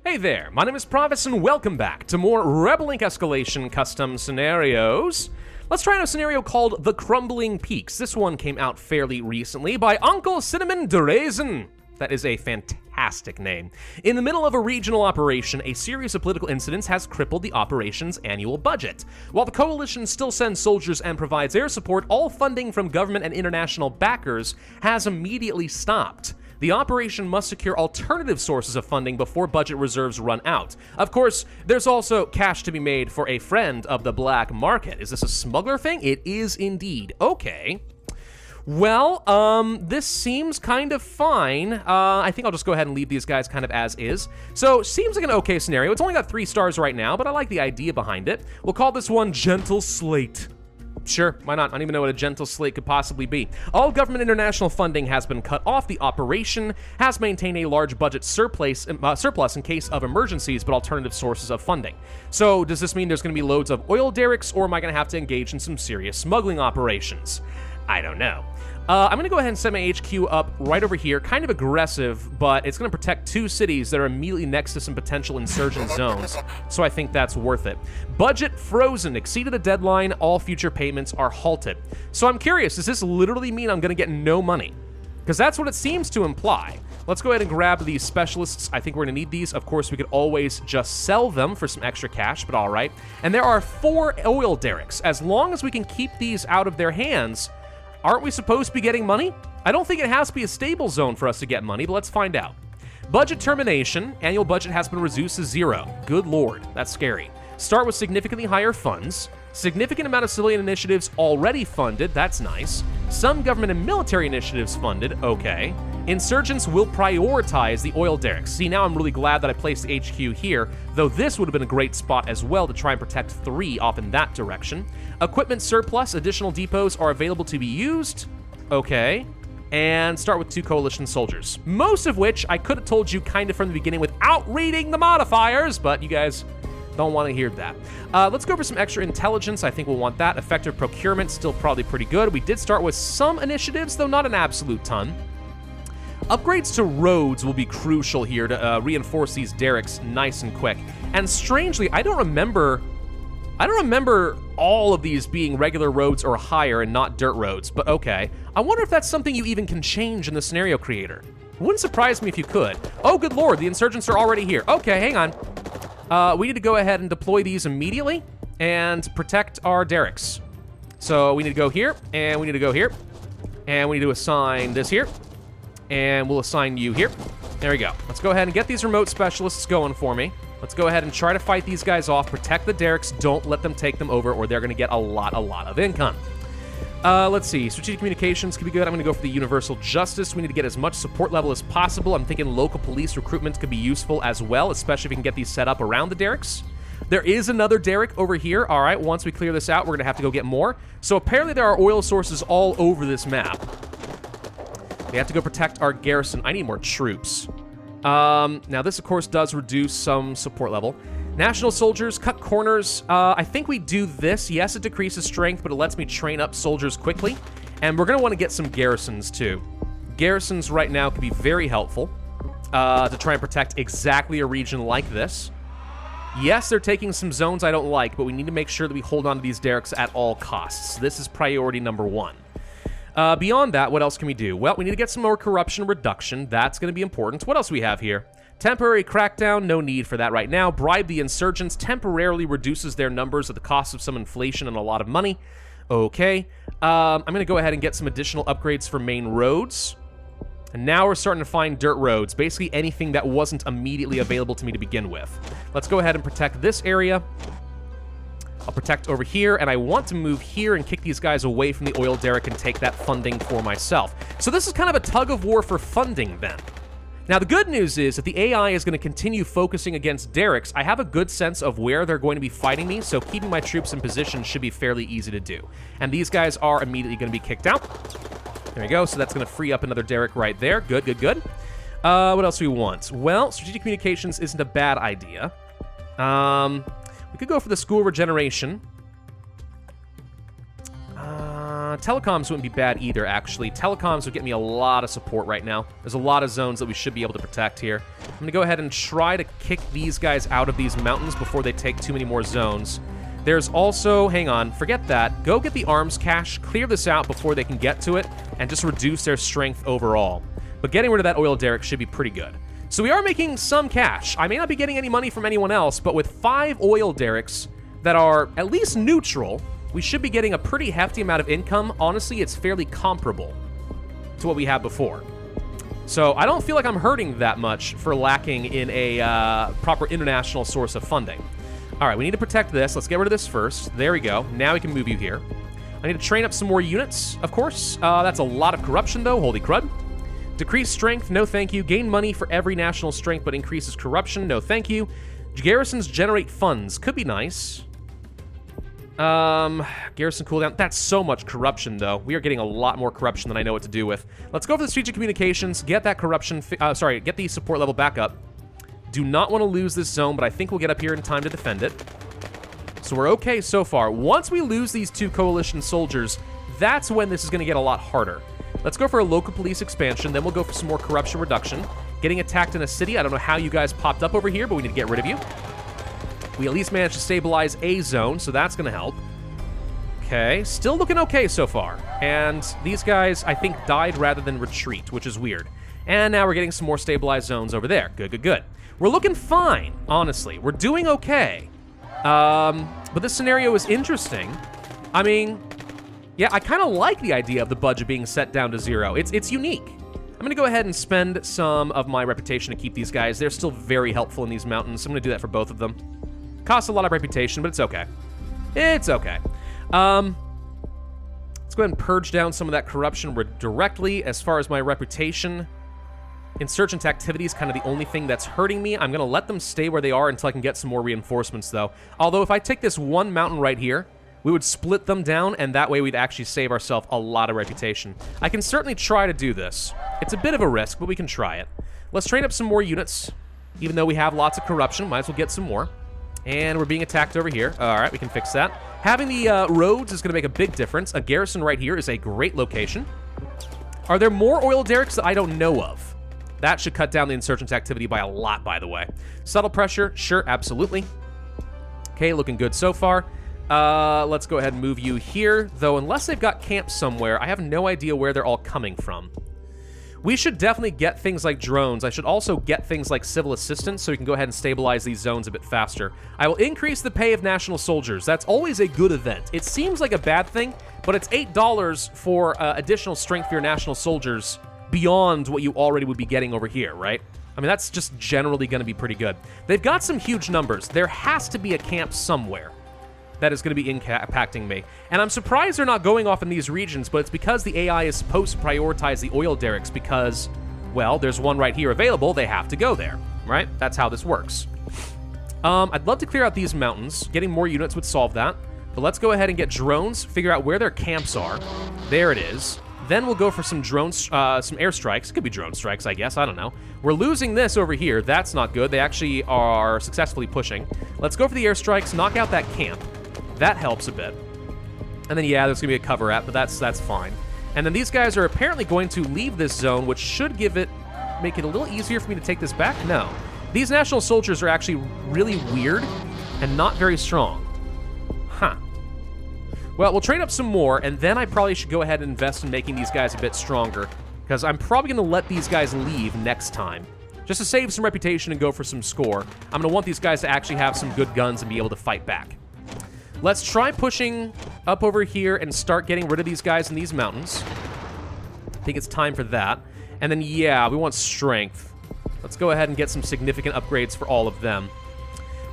Hey there, my name is Pravus and welcome back to more Rebel Inc. Escalation custom scenarios. Let's try out a scenario called The Crumbling Peaks. This one came out fairly recently by Uncle Cinnamon de Raisin. That is a fantastic name. In the middle of a regional operation, a series of political incidents has crippled the operation's annual budget. While the coalition still sends soldiers and provides air support, all funding from government and international backers has immediately stopped. The operation must secure alternative sources of funding before budget reserves run out. Of course, there's also cash to be made for a friend of the black market. Is this a smuggler thing? It is indeed. Okay. Well, this seems kind of fine. I think I'll just go ahead and leave these guys kind of as is. So, seems like an okay scenario. It's only got 3 stars right now, but I like the idea behind it. We'll call this one Gentle Slate. Sure, why not? I don't even know what a gentle slate could possibly be. All government international funding has been cut off. The operation has maintained a large budget surplus in case of emergencies, but alternative sources of funding. So does this mean there's going to be loads of oil derricks, or am I going to have to engage in some serious smuggling operations? I don't know. I'm going to go ahead and set my HQ up right over here, kind of aggressive, but it's going to protect 2 cities that are immediately next to some potential insurgent zones, so I think that's worth it. Budget frozen, exceeded the deadline, all future payments are halted. So I'm curious, does this literally mean I'm going to get no money? Because that's what it seems to imply. Let's go ahead and grab these specialists. I think we're going to need these. Of course, we could always just sell them for some extra cash, but all right. And there are 4 oil derricks. As long as we can keep these out of their hands, aren't we supposed to be getting money? I don't think it has to be a stable zone for us to get money, but let's find out. Budget termination. Annual budget has been reduced to 0. Good lord, that's scary. Start with significantly higher funds. Significant amount of civilian initiatives already funded. That's nice. Some government and military initiatives funded. Okay. Insurgents will prioritize the oil derricks. See, now I'm really glad that I placed the HQ here, though this would have been a great spot as well to try and protect 3 off in that direction. Equipment surplus. Additional depots are available to be used. Okay. And start with 2 coalition soldiers. Most of which I could have told you kind of from the beginning without reading the modifiers, but you guys don't want to hear that. Let's go for some extra intelligence. I think we'll want that. Effective procurement, still probably pretty good. We did start with some initiatives, though not an absolute ton. Upgrades to roads will be crucial here to reinforce these derricks nice and quick. And strangely, I don't remember all of these being regular roads or higher and not dirt roads, but okay. I wonder if that's something you even can change in the scenario creator. It wouldn't surprise me if you could. Oh, good lord, the insurgents are already here. Okay, hang on. We need to go ahead and deploy these immediately and protect our derricks. So we need to go here, and we need to go here, and we need to assign this here, and we'll assign you here. There we go. Let's go ahead and get these remote specialists going for me. Let's go ahead and try to fight these guys off, protect the derricks, don't let them take them over, or they're going to get a lot of income. Let's see, strategic communications could be good. I'm going to go for the universal justice. We need to get as much support level as possible. I'm thinking local police recruitment could be useful as well, especially if we can get these set up around the derricks. There is another derrick over here. All right, once we clear this out, we're going to have to go get more. So apparently there are oil sources all over this map. We have to go protect our garrison. I need more troops. Now this, of course, does reduce some support level. National soldiers, cut corners. I think we do this. Yes, it decreases strength, but it lets me train up soldiers quickly. And we're going to want to get some garrisons, too. Garrisons right now could be very helpful to try and protect exactly a region like this. Yes, they're taking some zones I don't like, but we need to make sure that we hold on to these derricks at all costs. This is priority number 1. Beyond that, what else can we do? Well, we need to get some more corruption reduction. That's going to be important. What else do we have here? Temporary crackdown, no need for that right now. Bribe the insurgents, temporarily reduces their numbers at the cost of some inflation and a lot of money. Okay. I'm going to go ahead and get some additional upgrades for main roads. And now we're starting to find dirt roads, basically anything that wasn't immediately available to me to begin with. Let's go ahead and protect this area. I'll protect over here, and I want to move here and kick these guys away from the oil derrick and take that funding for myself. So this is kind of a tug of war for funding then. Now, the good news is that the AI is going to continue focusing against derricks. I have a good sense of where they're going to be fighting me, so keeping my troops in position should be fairly easy to do. And these guys are immediately going to be kicked out. There we go, so that's going to free up another derrick right there. Good, good, good. What else do we want? Well, strategic communications isn't a bad idea. We could go for the school regeneration. telecoms wouldn't be bad either, actually. Telecoms would get me a lot of support right now. There's a lot of zones that we should be able to protect here. I'm going to go ahead and try to kick these guys out of these mountains before they take too many more zones. There's also, hang on, forget that. Go get the arms cache, clear this out before they can get to it, and just reduce their strength overall. But getting rid of that oil derrick should be pretty good. So we are making some cash. I may not be getting any money from anyone else, but with 5 oil derricks that are at least neutral, we should be getting a pretty hefty amount of income. Honestly, it's fairly comparable to what we had before. So I don't feel like I'm hurting that much for lacking in a proper international source of funding. All right, we need to protect this. Let's get rid of this first. There we go. Now we can move you here. I need to train up some more units, of course. That's a lot of corruption, though. Holy crud. Decrease strength, no thank you. Gain money for every national strength, but increases corruption, no thank you. Garrisons generate funds. Could be nice. Garrison cooldown. That's so much corruption, though. We are getting a lot more corruption than I know what to do with. Let's go for the strategic communications, get that corruption, get the support level back up. Do not want to lose this zone, but I think we'll get up here in time to defend it. So we're okay so far. Once we lose these 2 coalition soldiers, that's when this is going to get a lot harder. Let's go for a local police expansion, then we'll go for some more corruption reduction. Getting attacked in a city. I don't know how you guys popped up over here, but we need to get rid of you. We at least managed to stabilize a zone, so that's going to help. Okay, still looking okay so far. And these guys, I think, died rather than retreat, which is weird. And now we're getting some more stabilized zones over there. Good, good, good. We're looking fine, honestly. We're doing okay. But this scenario is interesting. I mean, yeah, I kind of like the idea of the budget being set down to 0. It's unique. I'm going to go ahead and spend some of my reputation to keep these guys. They're still very helpful in these mountains, so I'm going to do that for both of them. Costs a lot of reputation, but it's okay. It's okay. Let's go ahead and purge down some of that corruption directly. As far as my reputation, insurgent activity is kind of the only thing that's hurting me. I'm going to let them stay where they are until I can get some more reinforcements, though. Although if I take this one mountain right here, we would split them down, and that way we'd actually save ourselves a lot of reputation. I can certainly try to do this. It's a bit of a risk, but we can try it. Let's train up some more units. Even though we have lots of corruption, might as well get some more. And we're being attacked over here. All right, we can fix that. Having the roads is going to make a big difference. A garrison right here is a great location. Are there more oil derricks that I don't know of? That should cut down the insurgent activity by a lot, by the way. Subtle pressure, sure, absolutely. Okay, looking good so far. Let's go ahead and move you here. Though, unless they've got camps somewhere, I have no idea where they're all coming from. We should definitely get things like drones. I should also get things like civil assistance so we can go ahead and stabilize these zones a bit faster. I will increase the pay of national soldiers. That's always a good event. It seems like a bad thing, but it's $8 for additional strength for your national soldiers beyond what you already would be getting over here, right? I mean, that's just generally going to be pretty good. They've got some huge numbers. There has to be a camp somewhere that is going to be impacting me. And I'm surprised they're not going off in these regions, but it's because the AI is supposed to prioritize the oil derricks because, well, there's one right here available. They have to go there, right? That's how this works. I'd love to clear out these mountains. Getting more units would solve that. But let's go ahead and get drones, figure out where their camps are. There it is. Then we'll go for some drones, some airstrikes. It could be drone strikes, I guess. I don't know. We're losing this over here. That's not good. They actually are successfully pushing. Let's go for the airstrikes, knock out that camp. That helps a bit. And then, yeah, there's going to be a cover at, but that's fine. And then these guys are apparently going to leave this zone, which should make it a little easier for me to take this back. No. These national soldiers are actually really weird and not very strong. Huh. Well, we'll train up some more, and then I probably should go ahead and invest in making these guys a bit stronger, because I'm probably going to let these guys leave next time, just to save some reputation and go for some score. I'm going to want these guys to actually have some good guns and be able to fight back. Let's try pushing up over here and start getting rid of these guys in these mountains. I think it's time for that. And then, yeah, we want strength. Let's go ahead and get some significant upgrades for all of them.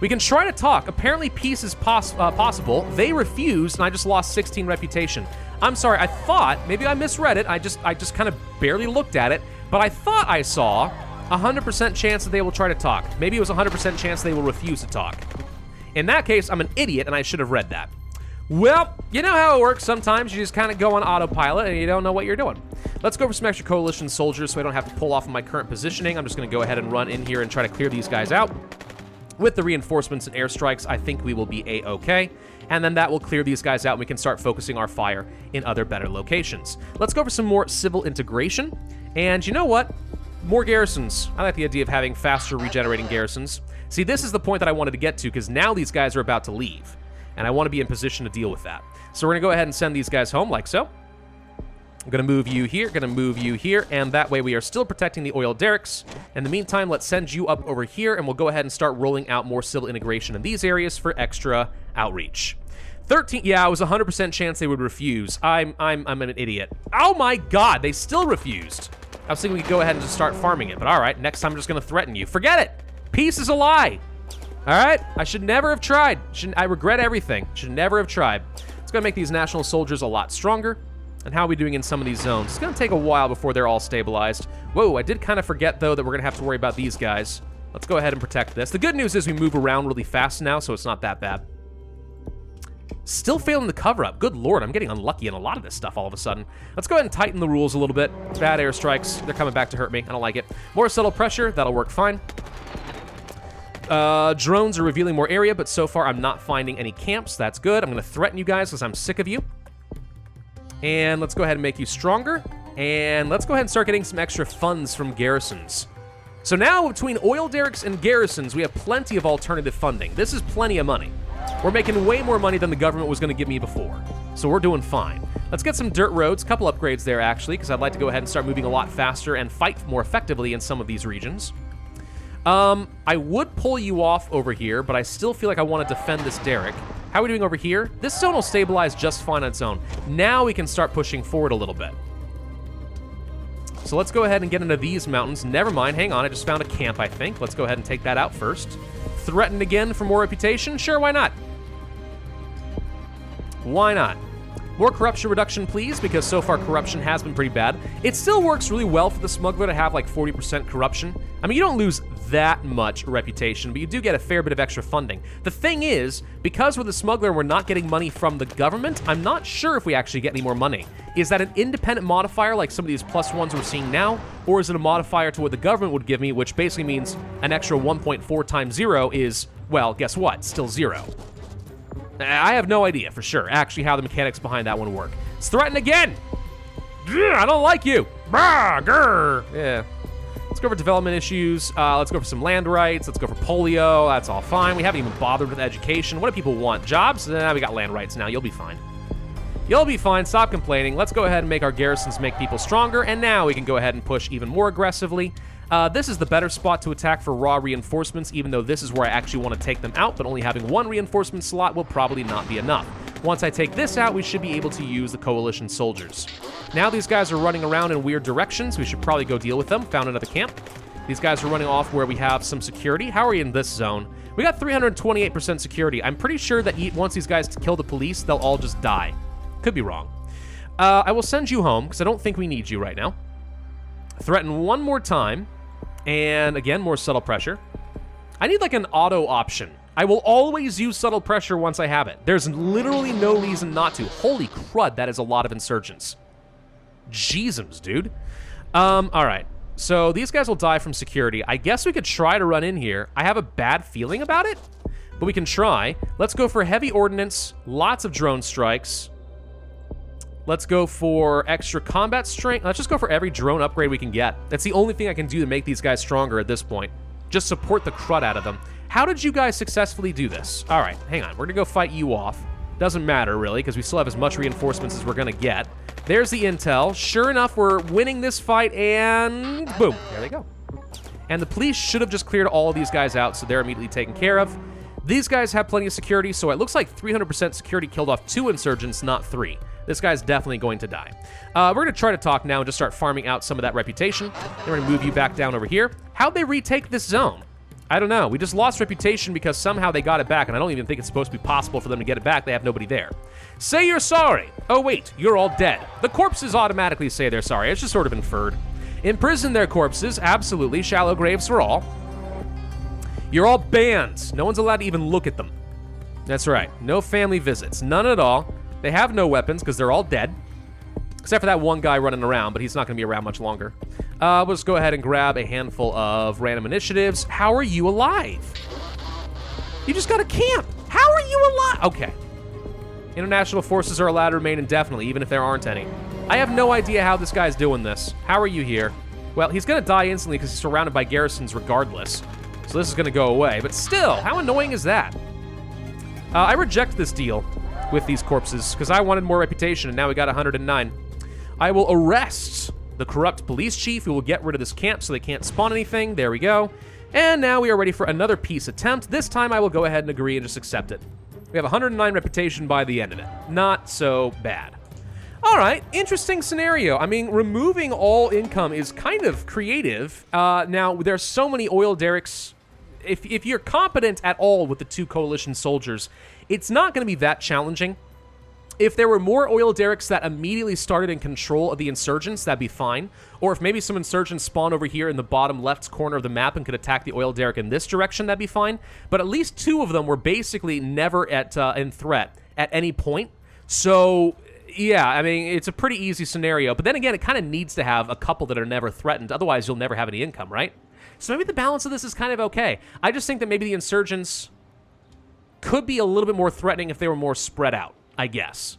We can try to talk. Apparently peace is possible. They refused, and I just lost 16 reputation. I'm sorry, I thought, maybe I misread it. I just kind of barely looked at it, but I thought I saw 100% chance that they will try to talk. Maybe it was 100% chance they will refuse to talk. In that case, I'm an idiot, and I should have read that. Well, you know how it works. Sometimes you just kind of go on autopilot, and you don't know what you're doing. Let's go for some extra coalition soldiers so I don't have to pull off of my current positioning. I'm just going to go ahead and run in here and try to clear these guys out. With the reinforcements and airstrikes, I think we will be A-okay. And then that will clear these guys out and we can start focusing our fire in other better locations. Let's go for some more civil integration. And you know what? More garrisons. I like the idea of having faster regenerating garrisons. See, this is the point that I wanted to get to because now these guys are about to leave. And I want to be in position to deal with that. So we're going to go ahead and send these guys home like so. I'm going to move you here, going to move you here, and that way we are still protecting the oil derricks. In the meantime, let's send you up over here, and we'll go ahead and start rolling out more civil integration in these areas for extra outreach. 13, yeah, it was a 100% chance they would refuse. I'm an idiot. Oh my god, they still refused. I was thinking we could go ahead and just start farming it, but all right, next time I'm just going to threaten you. Forget it. Peace is a lie. All right, I should never have tried. I regret everything. Should never have tried. It's going to make these national soldiers a lot stronger. And how are we doing in some of these zones? It's going to take a while before they're all stabilized. Whoa, I did kind of forget, though, that we're going to have to worry about these guys. Let's go ahead and protect this. The good news is we move around really fast now, so it's not that bad. Still failing the cover-up. Good lord, I'm getting unlucky in a lot of this stuff all of a sudden. Let's go ahead and tighten the rules a little bit. Bad airstrikes. They're coming back to hurt me. I don't like it. More subtle pressure. That'll work fine. Drones are revealing more area, but so far I'm not finding any camps. That's good. I'm going to threaten you guys because I'm sick of you. And let's go ahead and make you stronger. And let's go ahead and start getting some extra funds from garrisons. So now, between oil derricks and garrisons, we have plenty of alternative funding. This is plenty of money. We're making way more money than the government was going to give me before. So we're doing fine. Let's get some dirt roads, couple upgrades there, actually, because I'd like to go ahead and start moving a lot faster and fight more effectively in some of these regions. I would pull you off over here, but I still feel like I want to defend this derrick. How are we doing over here? This zone will stabilize just fine on its own. Now we can start pushing forward a little bit. So let's go ahead and get into these mountains. Never mind, hang on, I just found a camp, I think. Let's go ahead and take that out first. Threatened again for more reputation? Sure, why not? Why not? More corruption reduction, please, because so far corruption has been pretty bad. It still works really well for the smuggler to have like 40% corruption. I mean, you don't lose that much reputation, but you do get a fair bit of extra funding. The thing is, because with the smuggler we're not getting money from the government, I'm not sure if we actually get any more money. Is that an independent modifier like some of these plus ones we're seeing now, or is it a modifier to what the government would give me, which basically means an extra 1.4 times 0 is, well, guess what? Still 0. I have no idea for sure, actually, how the mechanics behind that one work. It's threatened again! I don't like you! Yeah. Let's go for development issues. Let's go for some land rights. Let's go for polio. That's all fine. We haven't even bothered with education. What do people want? Jobs? We got land rights now. You'll be fine. You'll be fine. Stop complaining. Let's go ahead and make our garrisons make people stronger, and now we can go ahead and push even more aggressively. This is the better spot to attack for raw reinforcements, even though this is where I actually want to take them out, but only having one reinforcement slot will probably not be enough. Once I take this out, we should be able to use the coalition soldiers. Now these guys are running around in weird directions. We should probably go deal with them. Found another camp. These guys are running off where we have some security. How are we in this zone? We got 328% security. I'm pretty sure that once these guys kill the police, they'll all just die. Could be wrong. I will send you home, because I don't think we need you right now. Threaten one more time. And again, more subtle pressure. I need like an auto option. I will always use subtle pressure once I have it. There's literally no reason not to. Holy crud, that is a lot of insurgents. Jeezums, dude. All right. So these guys will die from security. I guess we could try to run in here. I have a bad feeling about it, but we can try. Let's go for heavy ordnance, lots of drone strikes. Let's go for extra combat strength. Let's just go for every drone upgrade we can get. That's the only thing I can do to make these guys stronger at this point. Just support the crud out of them. How did you guys successfully do this? All right, hang on. We're gonna go fight you off. Doesn't matter, really, because we still have as much reinforcements as we're gonna get. There's the intel. Sure enough, we're winning this fight, and boom, there they go. And the police should have just cleared all of these guys out, so they're immediately taken care of. These guys have plenty of security, so it looks like 300% security killed off 2 insurgents, not 3. This guy's definitely going to die. We're going to try to talk now and just start farming out some of that reputation. Then we're going to move you back down over here. How'd they retake this zone? I don't know. We just lost reputation because somehow they got it back, and I don't even think it's supposed to be possible for them to get it back. They have nobody there. Say you're sorry. Oh, wait, you're all dead. The corpses automatically say they're sorry. It's just sort of inferred. Imprison their corpses. Absolutely. Shallow graves for all. You're all banned. No one's allowed to even look at them. That's right. No family visits. None at all. They have no weapons because they're all dead. Except for that one guy running around, but he's not going to be around much longer. We'll just go ahead and grab a handful of random initiatives. How are you alive? You just got to camp. How are you alive? Okay. International forces are allowed to remain indefinitely, even if there aren't any. I have no idea how this guy's doing this. How are you here? Well, he's going to die instantly because he's surrounded by garrisons regardless. So this is going to go away. But still, how annoying is that? I reject this deal with these corpses because I wanted more reputation, and now we got 109. I will arrest the corrupt police chief. We will get rid of this camp so they can't spawn anything. There we go. And now we are ready for another peace attempt. This time I will go ahead and agree and just accept it. We have 109 reputation by the end of it. Not so bad. All right, interesting scenario. I mean, removing all income is kind of creative. Now, there's so many oil derricks. If you're competent at all with the 2 coalition soldiers, it's not going to be that challenging. If there were more oil derricks that immediately started in control of the insurgents, that'd be fine. Or if maybe some insurgents spawn over here in the bottom left corner of the map and could attack the oil derrick in this direction, that'd be fine. But at least 2 of them were basically never in threat at any point. So yeah, I mean, it's a pretty easy scenario. But then again, it kind of needs to have a couple that are never threatened. Otherwise, you'll never have any income, right? So maybe the balance of this is kind of okay. I just think that maybe the insurgents could be a little bit more threatening if they were more spread out, I guess.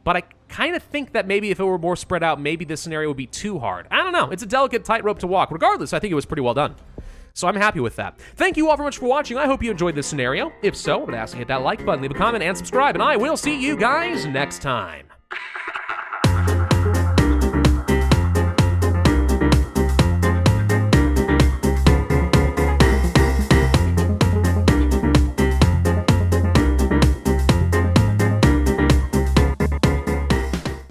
But I kind of think that maybe if it were more spread out, maybe this scenario would be too hard. I don't know. It's a delicate tightrope to walk. Regardless, I think it was pretty well done. So I'm happy with that. Thank you all very much for watching. I hope you enjoyed this scenario. If so, I would ask you to hit that like button, leave a comment, and subscribe. And I will see you guys next time.